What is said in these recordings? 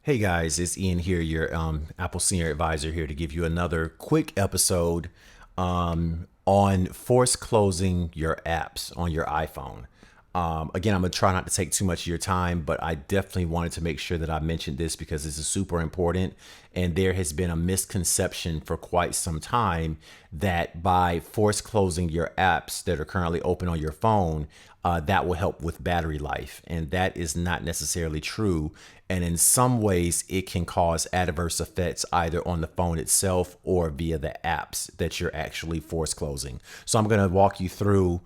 Hey guys, it's Ian here, your Apple Senior Advisor here to give you another quick episode on force closing your apps on your iPhone. Again, I'm gonna try not to take too much of your time, but I definitely wanted to make sure that I mentioned this because this is super important. And there has been a misconception for quite some time that by force closing your apps that are currently open on your phone, that will help with battery life. And that is not necessarily true. And in some ways, it can cause adverse effects either on the phone itself or via the apps that you're actually force closing. So I'm going to walk you through.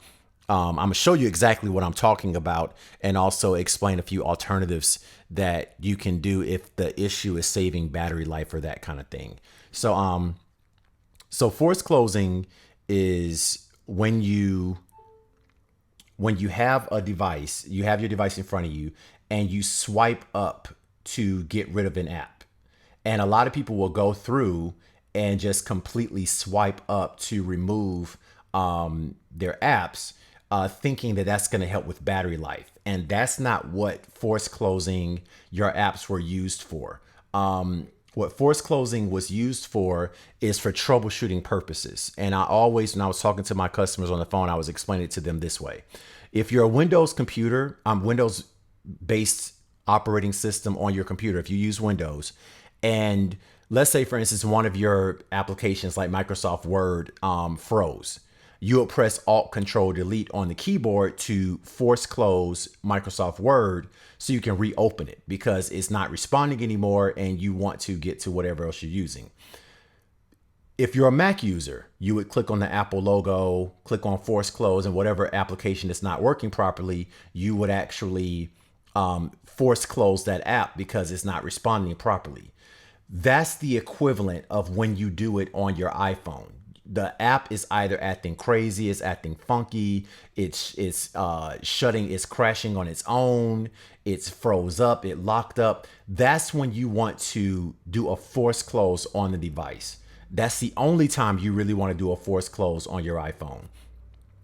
I'm going to show you exactly what I'm talking about and also explain a few alternatives that you can do if the issue is saving battery life or that kind of thing. So force closing is when you have a device, you have your device in front of you and you swipe up to get rid of an app. And a lot of people will go through and just completely swipe up to remove their apps, thinking that that's going to help with battery life. And that's not what force closing your apps were used for. What force closing was used for is for troubleshooting purposes. And I always, when I was talking to my customers on the phone, I was explaining it to them this way. If you're a Windows computer, Windows based operating system on your computer, if you use Windows, and let's say, for instance, one of your applications like Microsoft Word froze, you will press Alt Control Delete on the keyboard to force close Microsoft Word so you can reopen it because it's not responding anymore and you want to get to whatever else you're using. If you're a Mac user, you would click on the Apple logo, click on force close, and whatever application is not working properly, you would actually force close that app because it's not responding properly. That's the equivalent of when you do it on your iPhone. The app is either acting crazy, it's acting funky, it's shutting, it's crashing on its own, it's froze up, it locked up. That's when you want to do a force close on the device. That's the only time you really want to do a force close on your iPhone.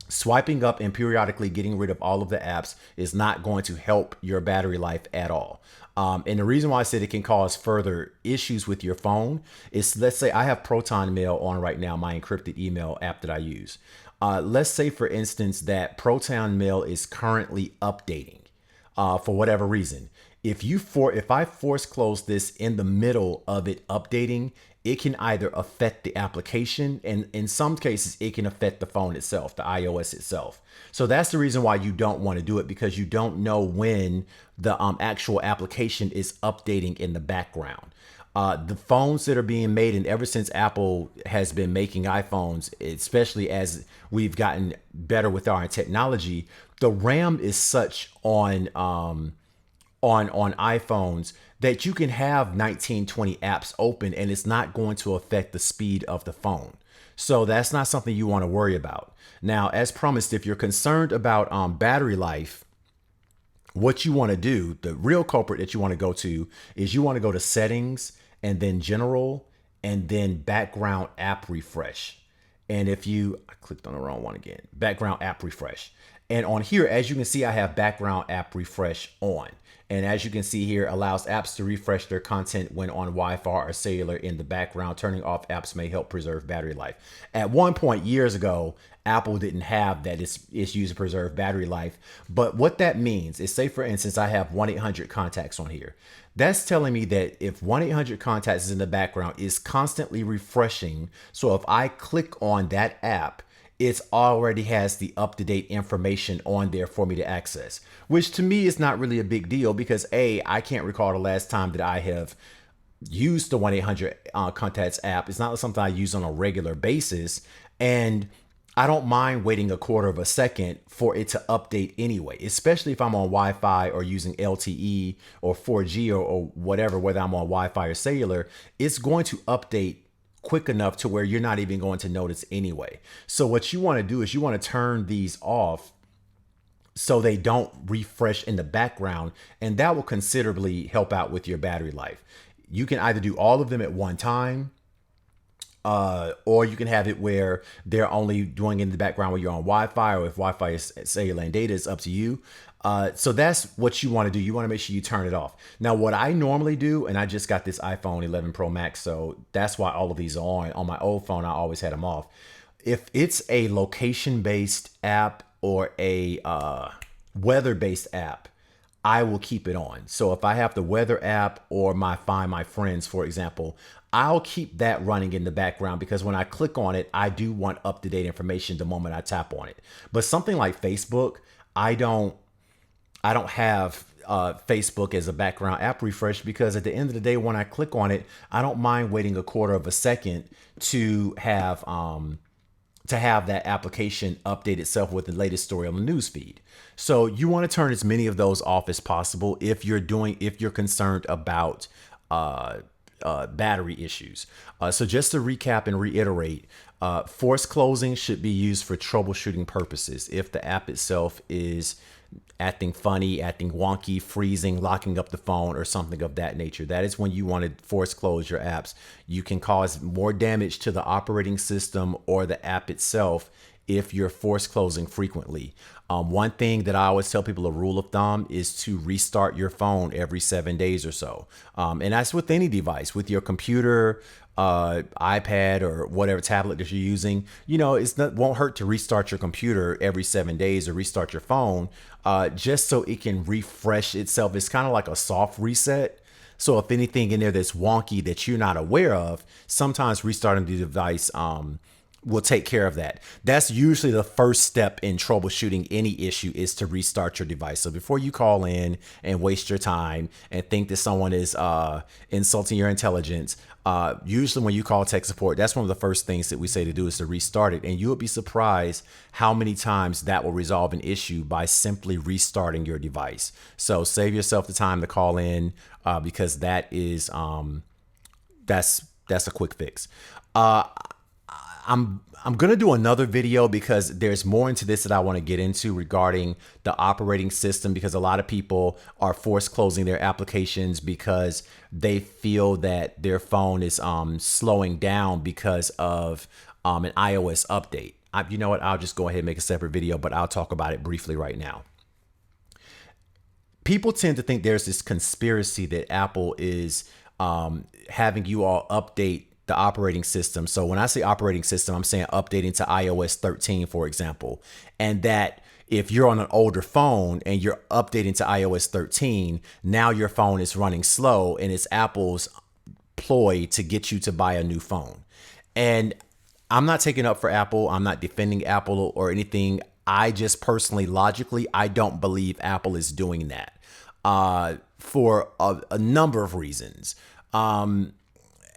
Swiping up and periodically getting rid of all of the apps is not going to help your battery life at all. And the reason why I said it can cause further issues with your phone is, let's say I have Proton Mail on right now, my encrypted email app that I use. Let's say, for instance, that Proton Mail is currently updating for whatever reason. If I force close this in the middle of it updating, it can either affect the application, and in some cases it can affect the phone itself, the iOS itself. So that's the reason why you don't want to do it, because you don't know when the actual application is updating in the background. The phones that are being made, and ever since Apple has been making iPhones, especially as we've gotten better with our technology, the RAM is such on iPhones that you can have 19, 20 apps open and it's not going to affect the speed of the phone. So that's not something you want to worry about. Now, as promised, if you're concerned about battery life, what you want to do, the real culprit that you want to go to is you want to go to settings and then general and then background app refresh. And I clicked on the wrong one again, background app refresh. And on here, as you can see, I have background app refresh on. And as you can see here, allows apps to refresh their content when on Wi-Fi or cellular in the background. Turning off apps may help preserve battery life. At one point years ago, Apple didn't have that. It's used to preserve battery life. But what that means is, say for instance, I have 1-800 contacts on here. That's telling me that if 1-800 contacts is in the background, is constantly refreshing. So if I click on that app, it already has the up-to-date information on there for me to access, which to me is not really a big deal because I can't recall the last time that I have used the 1-800 contacts app. It's not something I use on a regular basis. And I don't mind waiting a quarter of a second for it to update anyway, especially if I'm on Wi-Fi or using LTE or 4G or whatever, whether I'm on Wi-Fi or cellular, it's going to update quick enough to where you're not even going to notice anyway. So what you want to do is you want to turn these off so they don't refresh in the background, and that will considerably help out with your battery life. You can either do all of them at one time, or you can have it where they're only doing in the background when you're on Wi-Fi, or if Wi-Fi is cellular and data, is up to you. So that's what you want to do. You want to make sure you turn it off. Now, what I normally do, and I just got this iPhone 11 Pro Max, so that's why all of these are on. On my old phone, I always had them off. If it's a location-based app or a weather-based app, I will keep it on. So if I have the weather app or my Find My Friends, for example, I'll keep that running in the background because when I click on it, I do want up-to-date information the moment I tap on it. But something like Facebook, I don't have Facebook as a background app refresh because at the end of the day, when I click on it, I don't mind waiting a quarter of a second to have that application update itself with the latest story on the news feed. So you want to turn as many of those off as possible if you're concerned about battery issues. So just to recap and reiterate, force closing should be used for troubleshooting purposes. If the app itself is acting funny, acting wonky, freezing, locking up the phone, or something of that nature, that is when you want to force close your apps. You can cause more damage to the operating system or the app itself if you're force closing frequently. One thing that I always tell people, a rule of thumb, is to restart your phone every 7 days or so. And that's with any device, with your computer, iPad, or whatever tablet that you're using. Won't hurt to restart your computer every 7 days or restart your phone, just so it can refresh itself. It's kind of like a soft reset. So if anything in there that's wonky that you're not aware of, sometimes restarting the device will take care of that. That's usually the first step in troubleshooting any issue, is to restart your device. So before you call in and waste your time and think that someone is insulting your intelligence, usually when you call tech support, that's one of the first things that we say to do, is to restart it. And you'll be surprised how many times that will resolve an issue by simply restarting your device. So save yourself the time to call in, because that is that's a quick fix. I'm gonna do another video because there's more into this that I want to get into regarding the operating system, because a lot of people are force closing their applications because they feel that their phone is slowing down because of an iOS update. You know what? I'll just go ahead and make a separate video, but I'll talk about it briefly right now. People tend to think there's this conspiracy that Apple is having you all update the operating system. So when I say operating system, I'm saying updating to iOS 13, for example, and that if you're on an older phone and you're updating to iOS 13, now your phone is running slow, and it's Apple's ploy to get you to buy a new phone. And I'm not taking up for Apple. I'm not defending Apple or anything. I just personally, logically, I don't believe Apple is doing that for a number of reasons.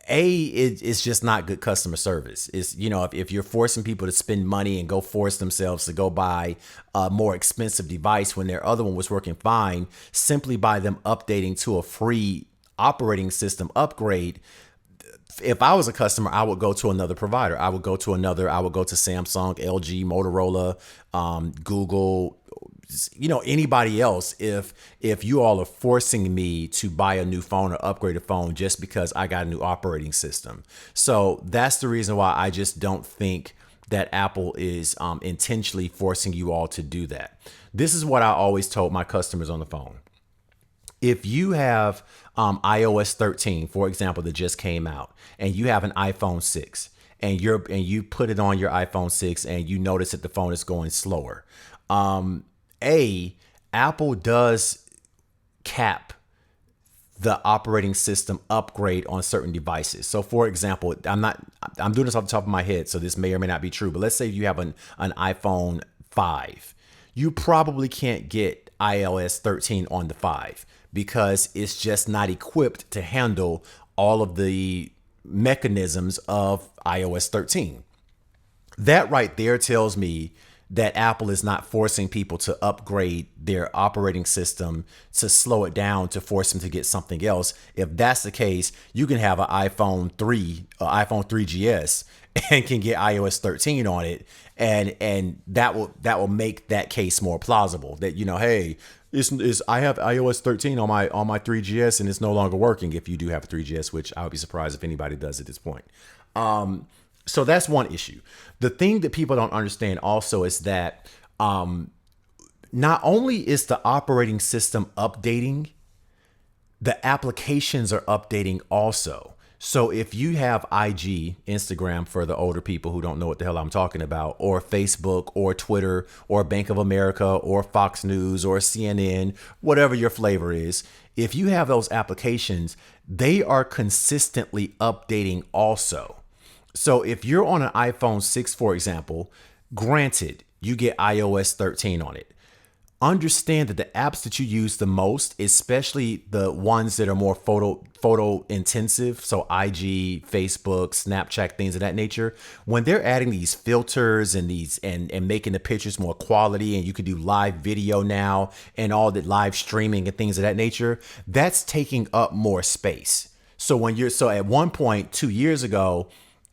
It's just not good customer service. It's, if you're forcing people to spend money and go force themselves to go buy a more expensive device when their other one was working fine, simply by them updating to a free operating system upgrade. If I was a customer, I would go to another provider. I would go to Samsung, LG, Motorola, Google, anybody else, if you all are forcing me to buy a new phone or upgrade a phone just because I got a new operating system. So that's the reason why I just don't think that Apple is intentionally forcing you all to do that. This is what I always told my customers on the phone. If you have iOS 13, for example, that just came out, and you have an iPhone 6, and you put it on your iPhone 6 and you notice that the phone is going slower, Apple does cap the operating system upgrade on certain devices. So for example, I'm doing this off the top of my head, so this may or may not be true, but let's say you have an iPhone 5. You probably can't get iOS 13 on the 5 because it's just not equipped to handle all of the mechanisms of iOS 13. That right there tells me that Apple is not forcing people to upgrade their operating system to slow it down to force them to get something else. If that's the case, you can have an iPhone 3, iPhone 3GS, and can get iOS 13 on it, and that will make that case more plausible. That hey, I have iOS 13 on my 3GS and it's no longer working. If you do have a 3GS, which I would be surprised if anybody does at this point. So that's one issue. The thing that people don't understand also is that not only is the operating system updating, the applications are updating also. So if you have IG, Instagram for the older people who don't know what the hell I'm talking about, or Facebook or Twitter or Bank of America or Fox News or CNN, whatever your flavor is, if you have those applications, they are consistently updating also. So if you're on an iPhone 6, for example, granted, you get iOS 13 on it. Understand that the apps that you use the most, especially the ones that are more photo intensive, so IG, Facebook, Snapchat, things of that nature, when they're adding these filters and these and making the pictures more quality, and you can do live video now and all the live streaming and things of that nature, that's taking up more space. So at one point 2 years ago,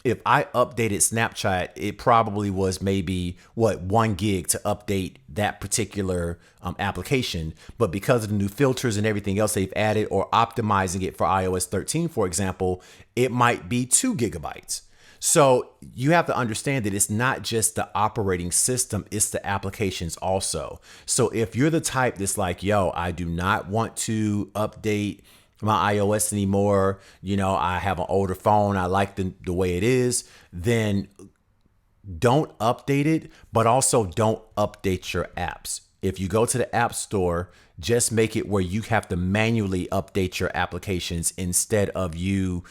if I updated Snapchat, it probably was maybe 1 gig to update that particular application. But because of the new filters and everything else they've added or optimizing it for iOS 13, for example, it might be 2 GB. So you have to understand that it's not just the operating system, it's the applications also. So if you're the type that's like, yo, I do not want to update my iOS anymore, I have an older phone, I like the way it is, then don't update it, but also don't update your apps. If you go to the App Store, just make it where you have to manually update your applications instead of you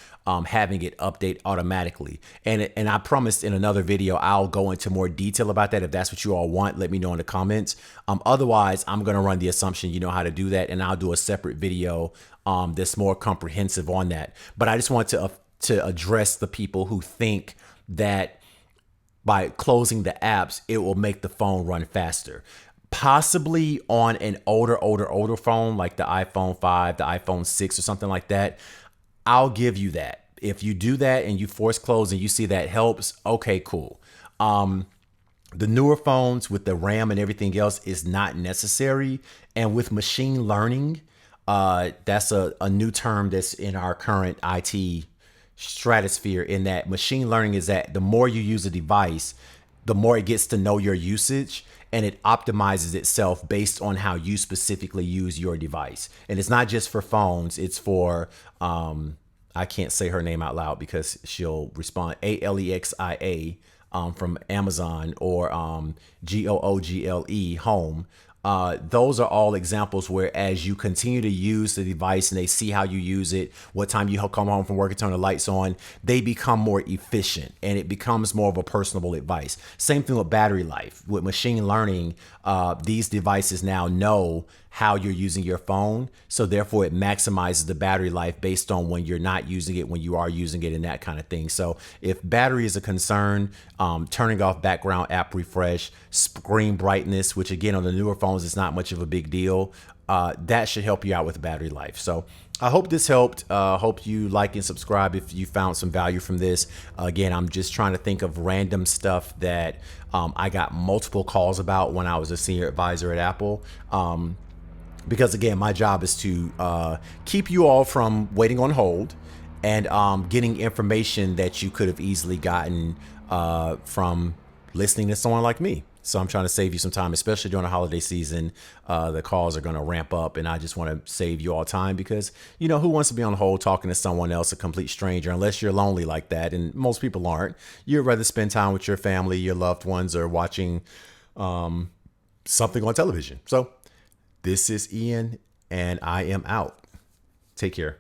having it update automatically. And I promised in another video, I'll go into more detail about that. If that's what you all want, let me know in the comments. Otherwise, I'm going to run the assumption you know how to do that, and I'll do a separate video that's more comprehensive on that. But I just want to address the people who think that by closing the apps, it will make the phone run faster. Possibly on an older phone like the iPhone 5, the iPhone 6 or something like that. I'll give you that. If you do that and you force close and you see that helps, okay, cool. The newer phones with the RAM and everything else is not necessary. And with machine learning, that's a new term that's in our current IT stratosphere, in that machine learning is that the more you use a device, the more it gets to know your usage, and it optimizes itself based on how you specifically use your device. And it's not just for phones, it's for, I can't say her name out loud because she'll respond, Alexia from Amazon, or Google Home. Those are all examples where as you continue to use the device and they see how you use it, what time you come home from work and turn the lights on, they become more efficient and it becomes more of a personable advice. Same thing with battery life. With machine learning, these devices now know how you're using your phone. So therefore it maximizes the battery life based on when you're not using it, when you are using it, and that kind of thing. So if battery is a concern, turning off background app refresh, screen brightness, which again on the newer phones is not much of a big deal, that should help you out with battery life. So I hope this helped. Hope you like and subscribe if you found some value from this. Again, I'm just trying to think of random stuff that I got multiple calls about when I was a senior advisor at Apple. Because again, my job is to keep you all from waiting on hold and getting information that you could have easily gotten from listening to someone like me. So I'm trying to save you some time, especially during the holiday season. The calls are going to ramp up, and I just want to save you all time because, who wants to be on hold talking to someone else, a complete stranger, unless you're lonely like that, and most people aren't. You'd rather spend time with your family, your loved ones, or watching something on television. So this is Ian, and I am out. Take care.